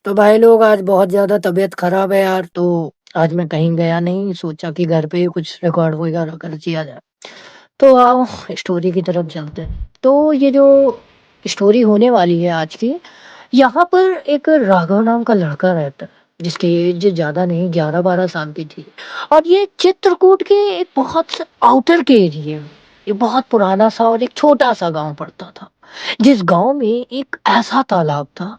तो भाई लोग आज बहुत ज़्यादा तबीयत ख़राब है यार, तो आज मैं कहीं गया नहीं, सोचा कि घर पे ही कुछ रिकॉर्ड वगैरह कर दिया जाए। तो आओ स्टोरी की तरफ चलते हैं। तो ये जो स्टोरी होने वाली है आज की, यहाँ पर एक राघव नाम का लड़का रहता है, जिसकी एज ज़्यादा नहीं 11-12 साल की थी। और ये चित्रकूट के एक बहुत आउटर के एरिया में, ये बहुत पुराना सा और एक छोटा सा गांव पड़ता था। जिस गांव में एक ऐसा तालाब था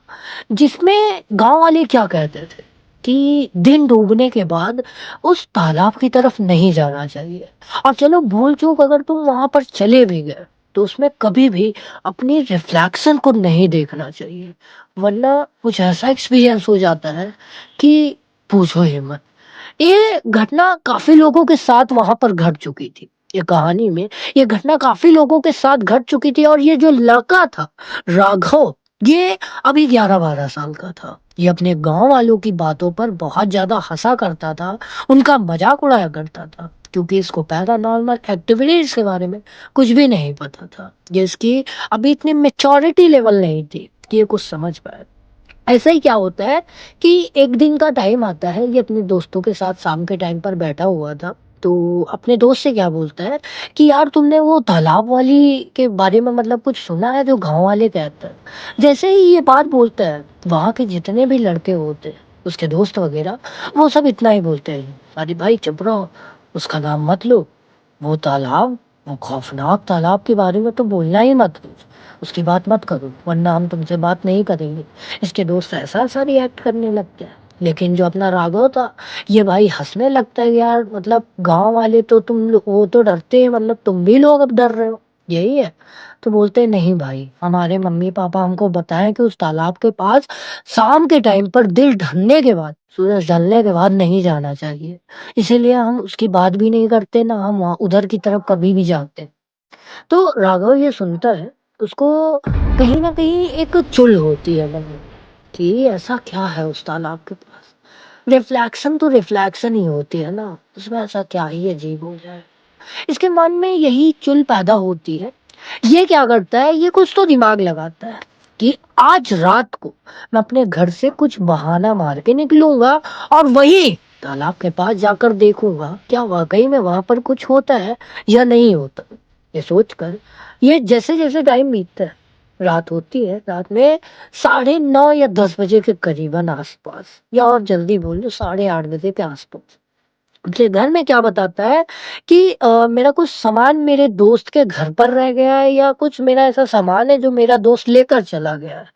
जिसमें गांव वाले क्या कहते थे कि दिन डूबने के बाद उस तालाब की तरफ नहीं जाना चाहिए। और चलो भूल चूक अगर तुम वहां पर चले भी गए तो उसमें कभी भी अपनी रिफ्लेक्शन को नहीं देखना चाहिए, वरना कुछ ऐसा एक्सपीरियंस हो जाता है कि पूछो ही मत। ये घटना काफी लोगों के साथ वहां पर घट चुकी थी। ये कहानी में ये घटना काफी लोगों के साथ घट चुकी थी। और ये जो लड़का था राघव, ये अभी 11-12 साल का था। ये अपने गांव वालों की बातों पर बहुत ज्यादा हंसा करता था, उनका मजाक उड़ाया करता था, क्योंकि इसको पैरानॉर्मल एक्टिविटीज के बारे में कुछ भी नहीं पता था। ये इसकी अभी इतनी मेच्योरिटी लेवल नहीं थी कि ये कुछ समझ पाए। ऐसा ही क्या होता है कि एक दिन का टाइम आता है, ये अपने दोस्तों के साथ शाम के टाइम पर बैठा हुआ था। तो अपने दोस्त से क्या बोलता है कि यार तुमने वो तालाब वाली के बारे में मतलब कुछ सुना है जो गांव वाले कहते हैं। जैसे ही ये बात बोलता है, वहां के जितने भी लड़के होते हैं उसके दोस्त वगैरह, वो सब इतना ही बोलते हैं, अरे भाई चुप रहो, उसका नाम मत लो। वो तालाब, वो खौफनाक तालाब के बारे में तो बोलना ही मत, उसकी बात मत करो वरना हम तुमसे बात नहीं करेंगे। इसके दोस्त ऐसा ऐसा रिएक्ट करने लगते हैं। लेकिन जो अपना राघव था, ये भाई हंसने लगता है, यार मतलब गांव वाले तो वो तो डरते हैं, मतलब तुम भी लोग अब डर रहे हो, यही है। तो बोलते हैं नहीं भाई, हमारे मम्मी पापा हमको बताएं कि उस तालाब के पास शाम के टाइम पर दिल ढलने के बाद, सूरज ढलने के बाद नहीं जाना चाहिए। इसीलिए हम उसकी बात भी नहीं करते, ना हम वहाँ उधर की तरफ कभी भी जाते। तो राघव ये सुनता है, उसको कहीं ना कहीं एक चुल होती है मन में कि ऐसा क्या है उस तालाब के पास। रिफ्लेक्शन तो रिफ्लेक्शन ही होती है ना, उसमें ऐसा क्या ही अजीब हो जाए। इसके मन में यही चुल पैदा होती है। ये क्या करता है, ये कुछ तो दिमाग लगाता है कि आज रात को मैं अपने घर से कुछ बहाना मार के निकलूंगा और वही तालाब के पास जाकर देखूंगा क्या वाकई में वहां पर कुछ होता है या नहीं होता। ये सोचकर ये जैसे जैसे टाइम बीतता है, रात होती है, रात में 9:30 या 10 बजे के करीबन आसपास, या और जल्दी बोल लो 8:30 बजे के आसपास, अपने घर में क्या बताता है कि मेरा कुछ सामान मेरे दोस्त के घर पर रह गया है, या कुछ मेरा ऐसा सामान है जो मेरा दोस्त लेकर चला गया है,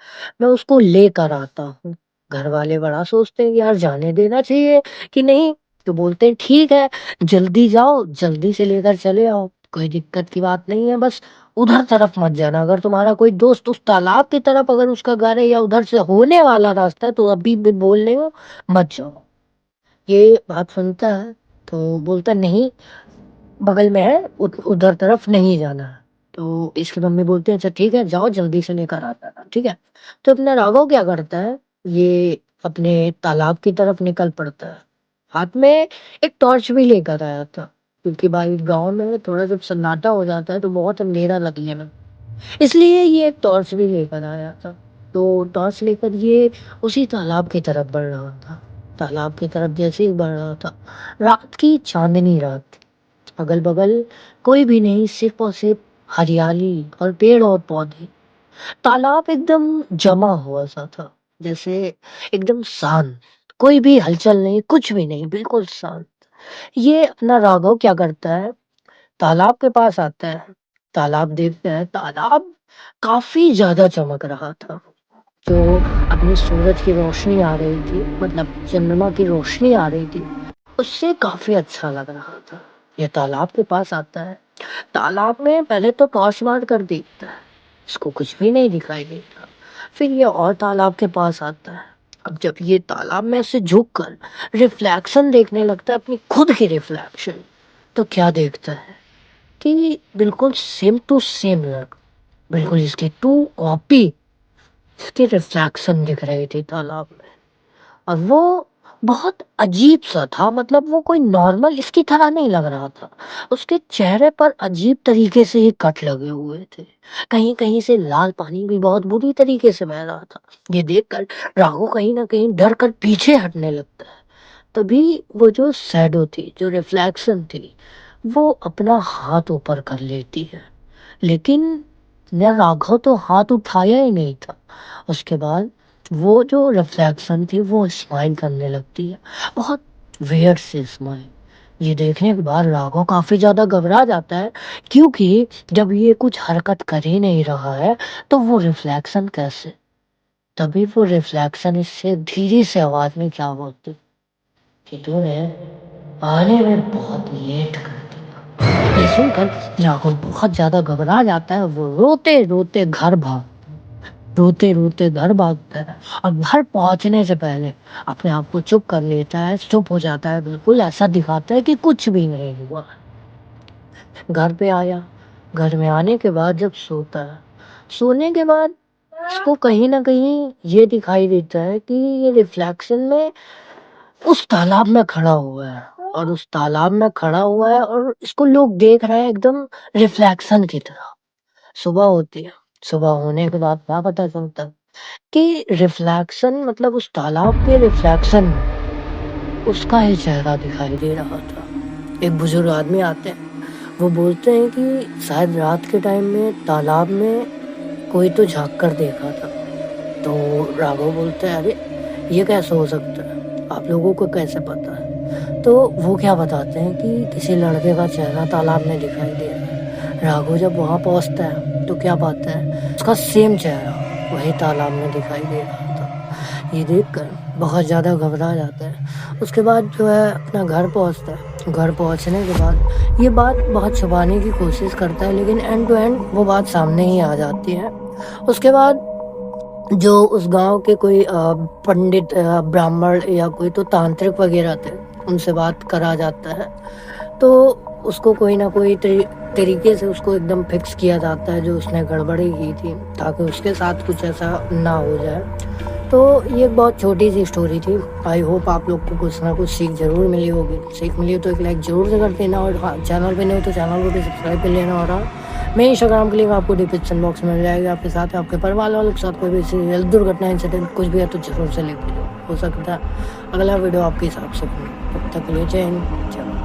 मैं उसको लेकर आता हूँ। घर वाले बड़ा सोचते हैं कि यार जाने देना चाहिए कि नहीं। तो बोलते हैं ठीक है, जल्दी जाओ, जल्दी से लेकर चले आओ, कोई दिक्कत की बात नहीं है, बस उधर तरफ मत जाना। अगर तुम्हारा कोई दोस्त उस तालाब की तरफ अगर उसका घर है या उधर से होने वाला रास्ता है तो अभी भी बोल रहे हो मत जाओ। ये बात सुनता है तो बोलता नहीं, बगल में है, उधर तरफ नहीं जाना है। तो इसकी मम्मी बोलती है अच्छा ठीक है, जाओ जल्दी से लेकर आता है, ठीक है। तो अपना राघव क्या करता है, ये अपने तालाब की तरफ निकल पड़ता है। हाथ में एक टॉर्च भी लेकर आया था, क्योंकि भाई गांव में थोड़ा जब सन्नाटा हो जाता है तो बहुत अंधेरा लगने में, इसलिए ये एक टॉर्च भी लेकर आया था। तो टॉर्च लेकर ये उसी तालाब की तरफ बढ़ रहा था। तालाब की तरफ जैसे ही बढ़ रहा था, रात की चांदनी रात थी, अगल बगल कोई भी नहीं, सिर्फ और सिर्फ हरियाली और पेड़ और पौधे। तालाब एकदम जमा हुआ सा था, जैसे एकदम शांत, कोई भी हलचल नहीं, कुछ भी नहीं, बिल्कुल शांत। ये अपना राघव क्या करता है, तालाब के पास आता है। तालाब देखता है, तालाब काफी ज्यादा चमक रहा था। जो अपनी सूरज की रोशनी आ रही थी, मतलब चंद्रमा की रोशनी आ रही थी, उससे काफी अच्छा लग रहा था। ये तालाब के पास आता है। तालाब में पहले तो टॉर्च मार कर देखता है, इसको कुछ भी नहीं दिखाई देता। फिर ये और तालाब के पास आता है। अब जब ये तालाब में से झुक कर रिफ्लेक्शन देखने लगता है, अपनी खुद की रिफ्लेक्शन, तो क्या देखता है कि बिल्कुल सेम टू सेम लग, बिल्कुल इसकी टू कॉपी, इसकी रिफ्लेक्शन दिख रही थी तालाब में। और वो बहुत अजीब-सा था, मतलब वो कोई नॉर्मल इसकी तरह नहीं लग रहा था। उसके चेहरे पर अजीब तरीके से ही कट लगे हुए थे। कहीं-कहीं से लाल पानी भी बहुत बुरी तरीके से बह रहा था। ये देखकर राघव कहीं न कहीं डर कर पीछे हटने लगता है। तभी वो जो शैडो थी, जो रिफ्लेक्शन थी, वो अपना हाथ ऊपर कर लेती है। लेकिन न राघव तो हाथ उठाया ही नहीं था। उसके बाद वो जो रिफ्लेक्शन थी वो स्माइल करने लगती है, बहुत वियर्ड सी स्माइल। ये देखने के बाद राघव काफ़ी ज़्यादा घबरा जाता है, क्योंकि जब ये कुछ हरकत कर ही नहीं रहा है, तो वो रिफ्लेक्शन कैसे? तभी वो रिफ्लेक्शन इससे धीरे से आवाज़ में क्या बोलती कि तूने आने में बहुत लेट कर दिया। ये सुनकर राहुल बहुत ज़्यादा घबरा जाता है, वो रोते-रोते घर भागता है और घर पहुँचने से पहले अपने आप को चुप कर लेता है, चुप हो जाता है बिल्कुल, ऐसा दिखाता है कि कुछ भी नहीं हुआ। घर पे आया, घर में आने के बाद जब सोता है, सोने के बाद उसको कहीं न कहीं ये दिखाई देता है कि ये रिफ्लेक्शन में उस तालाब में खड़ा हुआ है, और उस तालाब में खड़ा हुआ है और इसको लोग देख रहे हैं एकदम रिफ्लेक्शन की तरह। सुबह होती है, सुबह होने के बाद क्या पता चलता है कि रिफ्लेक्शन मतलब उस तालाब के रिफ्लेक्शन में उसका ही चेहरा दिखाई दे रहा था। एक बुजुर्ग आदमी आते हैं, वो बोलते हैं कि शायद रात के टाइम में तालाब में कोई तो झाँक कर देखा था। तो राघव बोलते हैं, अरे! ये कैसे हो सकता है? आप लोगों को कैसे पता है? तो वो क्या बताते हैं कि किसी लड़के का चेहरा तालाब में दिखाई दे रहा है। राघव जब वहाँ पहुँचता है, तो क्या पाता है, उसका सेम चेहरा वही तालाब में दिखाई दे रहा था। ये देखकर बहुत ज़्यादा घबरा जाता है। उसके बाद जो है अपना घर पहुँचता है। घर पहुँचने के बाद ये बात बहुत छुपाने की कोशिश करता है, लेकिन एंड टू एंड वो बात सामने ही आ जाती है। उसके बाद जो उस गाँव के कोई पंडित ब्राह्मण या कोई तो तांत्रिक वगैरह थे, उनसे बात करा जाता है। तो उसको कोई ना कोई तरीके से उसको एकदम फिक्स किया जाता है, जो उसने गड़बड़ी की थी, ताकि उसके साथ कुछ ऐसा ना हो जाए। तो ये एक बहुत छोटी-सी स्टोरी थी। आई होप आप लोग को कुछ ना कुछ सीख ज़रूर मिली होगी। सीख मिली हो तो एक लाइक ज़रूर से कर देना, और हाँ, चैनल पे नए हो तो चैनल को भी सब्सक्राइब कर लेना। और हाँ, मेरे इंस्टाग्राम के लिंक आपको डिस्क्रिप्शन बॉक्स में मिल जाएगा। आपके साथ आपके परिवार वालों के साथ कोई भी ऐसी दुर्घटना, इंसिडेंट कुछ भी है तो ज़रूर से लेके जाओ। हो सकता है अगला वीडियो आपके हिसाब से बने। तब तक के लिए जय हिंद, जय भारत।